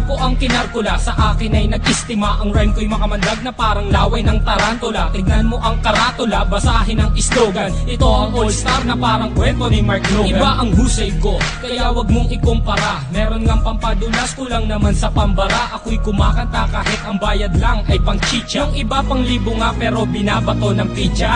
po ang kinarkula, sa akin ay nag-istima. Ang rhyme ko'y makamandag na parang laway ng tarantula. Tignan mo ang karatula, basahin ang slogan. Ito ang all-star na parang kwento ni Mark Logan. Iba ang husay ko, kaya wag mong ikumpara. Meron ngang pampadulas, kulang naman sa pambara. Ako'y kumakanta kahit ang bayad lang ay pang chicha. Yung iba pang libo nga pero binabato ng pizza.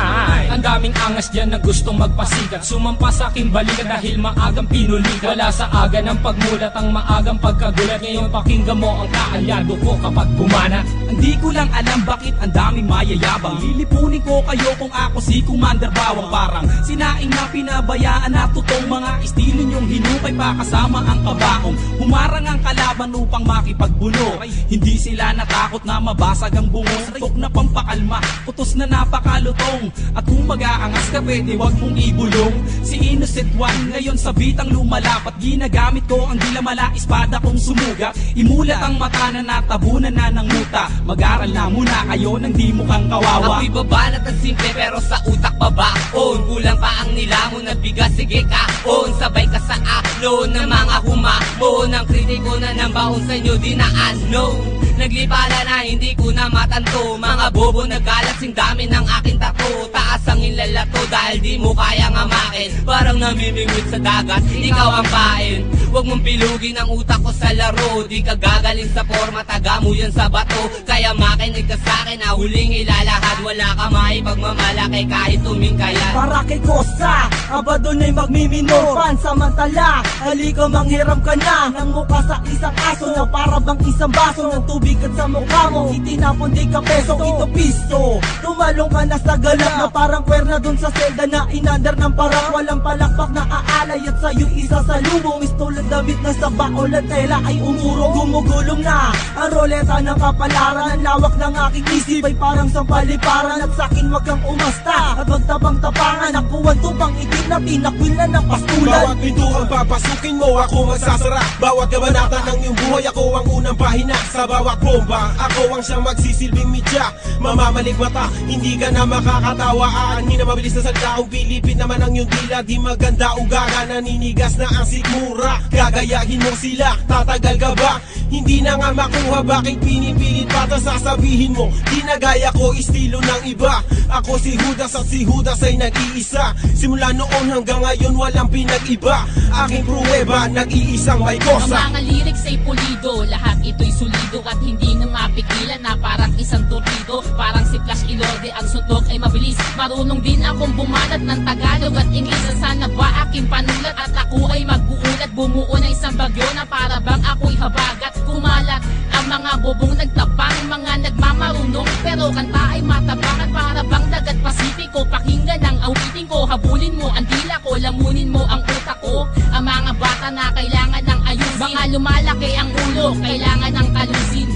Ang daming angas dyan na gustong magpasikat, sumampa sa aking balikat dahil maagang pinulikat. Wala sa aga ng pagmulat ang maagang pagkagulat. Ngayon pakinggan mo ang kaalyado ko kapag bumanat. Hindi ko lang alam bakit ang daming mayayabang. Lilipunin ko kayo kung ako si Commander Bawang. Parang sinaing na pinabayaan na totoong mga estilo nyong hinupay pa kasama ang kabaong. Humarang ang kalaban upang makipagbuno. Hindi sila natakot na mabasag ang bungo. Tok na pampakalma, putos na napakalutong. At kung mag-aangas ka pwede wag mong ibulong. Si Innocent One ngayon sa bitang lumalapat. Ginagamit ko ang dilamala espada kong sumugat. Imulat ang mata na natabunan na ng muta. Mag-aral na muna kayo nang di mukhang kawawa. Ako'y babanat at simple pero sa utak babaon. Kulang pa ang nilamon na bigas, sige kaon. Sabay ka sa aklon ng mga humamon. Ang kritiko na ng baon sa inyo di na unknown. Naglipala na hindi ko na matanto. Mga bobo nagkalat sing dami ng aking tato. Taas ang inlalato dahil di mo kayang amakin. Parang namimingwit sa dagat, ikaw ang pain. Huwag mong pilugin ang utak ko sa laro. Di ka gagaling sa forma, taga mo yan sa bato. Kaya makinig ka sa'kin na huling ilalahad. Wala ka maipagmamalaki kahit tumingkayan. Para kay Kosa, aba doon ay magmimino. Pansamantala, halika manghiram ka na ng mukha sa isang aso na para bang isang baso ng tubig at sa mukha mo itinapon di ka peso. Ito pisto, tumalong ka na sa galak na parang kwerna dun sa selda na inandar ng parang walang palakpak na aalay at sa'yo isa sa lubong. Istulad damit na sa baol at tela ay umurong. Gumugulong na ang roleta ng kapalaran. Ang lawak ng aking isip ay parang sampaliparan. At sa'kin wag kang umasta at magtabang-tapangan. Nakuwan tupang itim na pinakwil na ng pastulan. Bawat pintuang papasukin mo ako magsasara. Bawat kabanata ng iyong buhay ako ang unang pahina. Sa bawat bomba ako ang siyang magsisilbing midya. Mamamalik mata, hindi ka na makakatawa. Aanhin na mabilis na salita kung pilipit naman ang iyong dila. Di maganda ugaga, naninigas na ang sikmura. Gagayahin mo sila, tatagal ka ba? Hindi na nga makuha, bakit pinipilit pa ta sasabihin mo? Di na gaya ko, estilo ng iba. Ako si Judas at si Judas ay nag-iisa. Simula noon hanggang ngayon walang pinag-iba. Aking pruweba, nag-iisang may kosa. Ang mga lyrics ay pulido, lahat ito'y solido. At hindi na mapigilan na parang isang torpedo. Parang si Flash Ilorde, ang suntok ay mabilis. Marunong din akong bumanat ng Tagalog at Ingles. Sana ba aking panulat at ako ay mag-uulat. Bumuo ng isang bagyo na para bang ako'y habagat. Kumalat ang mga bobong nagtapang, mga nagmamarunong. Pero kanta ay matabang at para bang dagat Pasipiko. Pakinggan ang awitin ko, habulin mo ang dila ko, lamunin mo ang utak ko. Ang mga bata na kailangan ng ayusin, mga lumalaki ang ulo, kailangan ng talusin.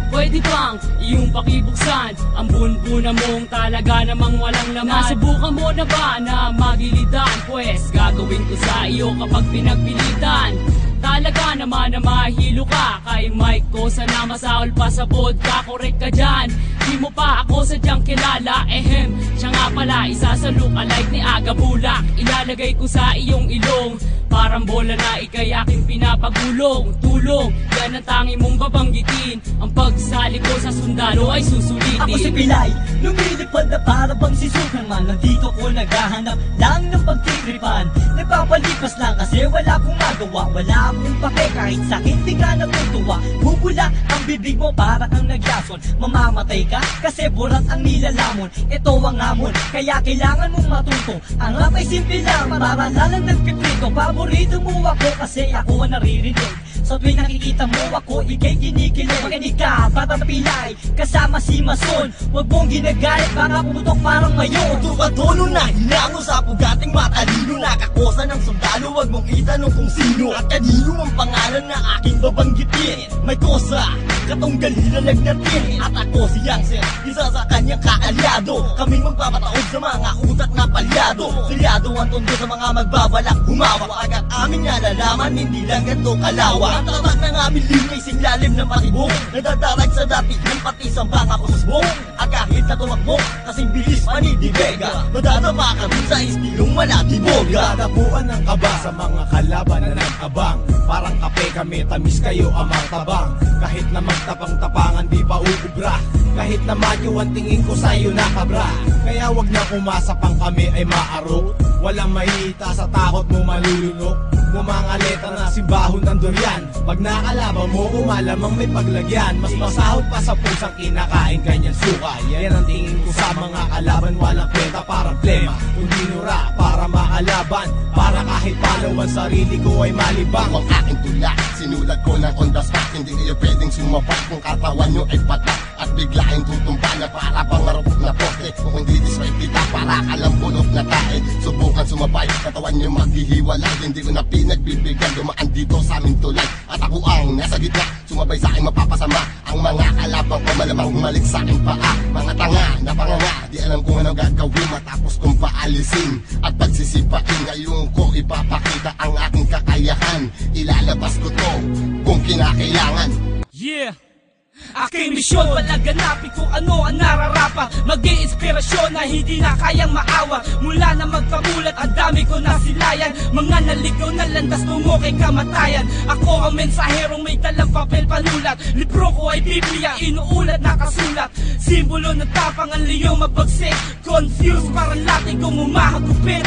Pwede bang iyong pakibuksan ang bunbuna mong talaga namang walang laman? Nasubukan mo na ba na magilitan? Pwes gagawin ko sa iyo kapag pinagpilitan. Talaga naman na mahilo ka kay Mike ko, sana masaol pa sa vodka. Correct ka dyan, di mo pa ako sadyang kilala. Siya nga pala isa sa lookalike ni Aga Bulak. Ilalagay ko sa iyong ilong, parang bola na ikay aking pinapagulong. Tulong, yan ang tangi mong babanggitin. Ang pagsali ko sa sundalo ay susulitin. Ako si Pilay, lumilipad na para bang si Superman. Nandito ko naghahanap lang ng pagtiripan. Nagpapalipas lang kasi wala akong magawa. Wala akong pake kahit sakit di ka natutuwa. Bubula ang bibig mo para kang nagyason. Mamamatay ka kasi burat ang nilalamon. Ito ang hamon, kaya kailangan mong matuto. Ang rap ay simple lang, mararalan nagpiprito. Paborito mo ako kasi ako ang naririnig. Sa tuwing nakikita mo ako, ikay kinikilig. Makinig ka, Batang Pilay, kasama si Mason. Huwag mong ginagalit, baka pumutok parang mayon. Tumatono na hinango sa pugating matalino. Nakakosa ng sundalo, huwag mong itanong kung sino at kanino ang pangalan na aking babanggitin. May kosa, katunggal hilalagnatin. At ako si Yangsen, isa sa kanyang kaalyado. Kaming magpapataod sa mga utak na palyado. Silyado ang tondo sa mga magbabalak humawak. Agad amin nalalaman, hindi lang ganito kalawa. Ang tatak ng aming linya'y singlalim ng patibong. Nadadarag sa dati ng pati sa mga kusbong. Kahit na tumakbo, kasing bilis Manny Vega. Madadapa kami sa estilong Manatiboga. Dadapuan ng kaba sa mga kalaban na nag-abang. Parang kape kami, tamis kayo amang tabang. Kahit na magtapang-tapangan di pa uubra. Kahit na madyo ang tingin ko sa'yo nakabra. Kaya wag na kumasapang kami ay maaro. Walang mahita sa takot mo malulunok. Mumangaleta na simbahon ng durian. Pag nakalaban mo, malamang may paglagyan. Mas masahod pa sa pusang kinakain kanyang suka. Yan ang tingin ko sa mga kalaban. Walang kwenta para plema, kundi nura para makalaban. Para kahit palawan sarili ko ay malibang. Ang aking tula, sinulat ko ng on the spot. Hindi kayo pwedeng sumabak kung katawan nyo ay patak. At biglaing tutumba na para pangarapok na poste. Kung hindi diswipe kita para kalambunok na tae. Subukan sumabay, katawan nyo maghihiwalay. Hindi ko na pinagbibigyan, dumaan dito sa aming tulay. At ako ang nasa gitna, sumabay sa aking mapapasama. Ang mga kalabang ko malamang humalik sa aking paa. Mga tanga na panganga, di alam kung ano gagawin matapos kong paalisin. At pagsisipain, ngayon ko ipapakita ang aking kakayahan. Ilalabas ko to kung kinakailangan. Yeah! Aking misyon, palaganapin kung ano ang nararapat. Mag-iinspirasyon na hindi na kayang maawa. Mula na magkamulat, ang dami ko nasilayan. Mga naligaw na landas tungo kay kamatayan. Ako ang mensaherong may dalang papel panulat. Libro ko ay Biblia, inuulat na kasulat. Simbolo ng tapang ang liyong mabagsik. Confused, parang lating kong umahagupit.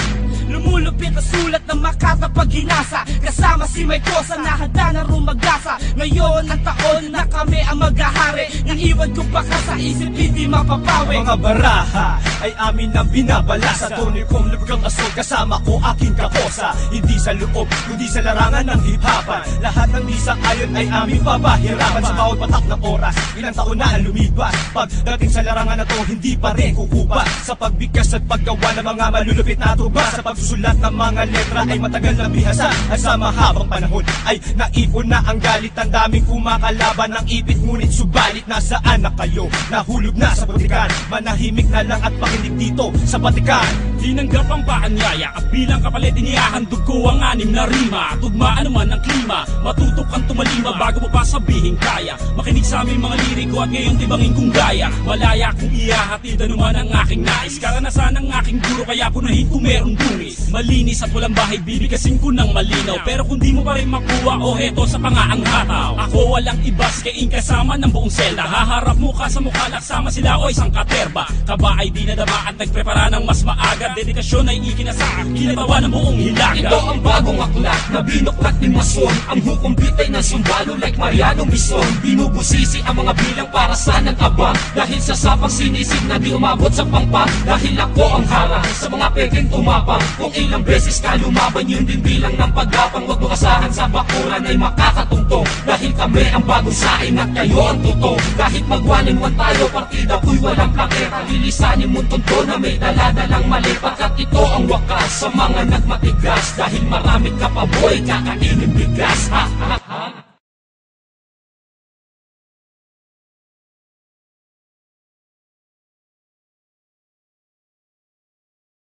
Lumulupit ang sulat na Makata pag ginasa. Kasama si May Cosa na handa na rumagasa. Ngayon ang taon na kami ang maghahari. Nang iwan ko baka sa isip hindi mapapawi. Mga baraha ay amin ang binabala. Sa tunay kong lugang asol kasama ko aking kakosa. Hindi sa loob kundi sa larangan ng hip-hopan. Lahat ng di sa ayon ay aming babahirapan. Sa bawat patak na oras, ilang taon na ang lumipas. Pagdating sa larangan na to hindi pa rin kukupa. Sa pagbigkas at paggawa ng mga malulupit na tuba. Sa pagsusulat ng mga letra ay matagal na bihasa. At sa mahabang panahon ay naipon na ang galit. Ang daming kumakalaban ng ipit. Ngunit subalit nasaan na kayo? Nahulog na sa butikan. Manahimik na lang at pakinig dito sa batikan. Tinanggap ang paanyaya at bilang kapalit inihahandog ko ang 6 na rima. Tugmaan naman ang klima, matutok kang tumalima bago mo pa sabihin kaya. Makinig sa aming mga liriko at ngayon tibangin kong gaya. Malaya kung ihahatid anuman ang aking nais. Karanasan ng aking guro kaya punahin kung merong dungis. Malinis at walang bahay bibigasin ko ng malinaw. Pero kung di mo pa rin makuha o heto sa pangaang hataw. Ako walang ibas kaing kasama ng buong selda. Haharap mukha sa mukha nagsama sila o isang katerba. Kaba ay di nadama at nagprepara ng mas maaga. Dedikasyon ay ikinasa, kinatawa ng buong hilaga. Ito ang bagong aklat na binuklat ni Mason. Ang hukom bitay ng sundalo like Mariano Mison. Binubusisi ang mga bilang para sa nag-abang. Dahil sa sapang sinisig na di umabot sa pangpang. Dahil ako ang harang sa mga peking tumapang. Kung ilang beses ka lumaban yun din bilang ng paggapang. Huwag mo asahan sa bakuran ay makakatungtong. Dahil kami ang bagong saing at kayo ang totoo. Kahit mag-1-1 tayo partida ko'y walang plaketa. Lilisanin mo tunto na may daladalang mali. Pagkat ito ang wakas sa mga nagmatigas. Dahil marami ka pa boy, kakainin bigas. Ha ha ha.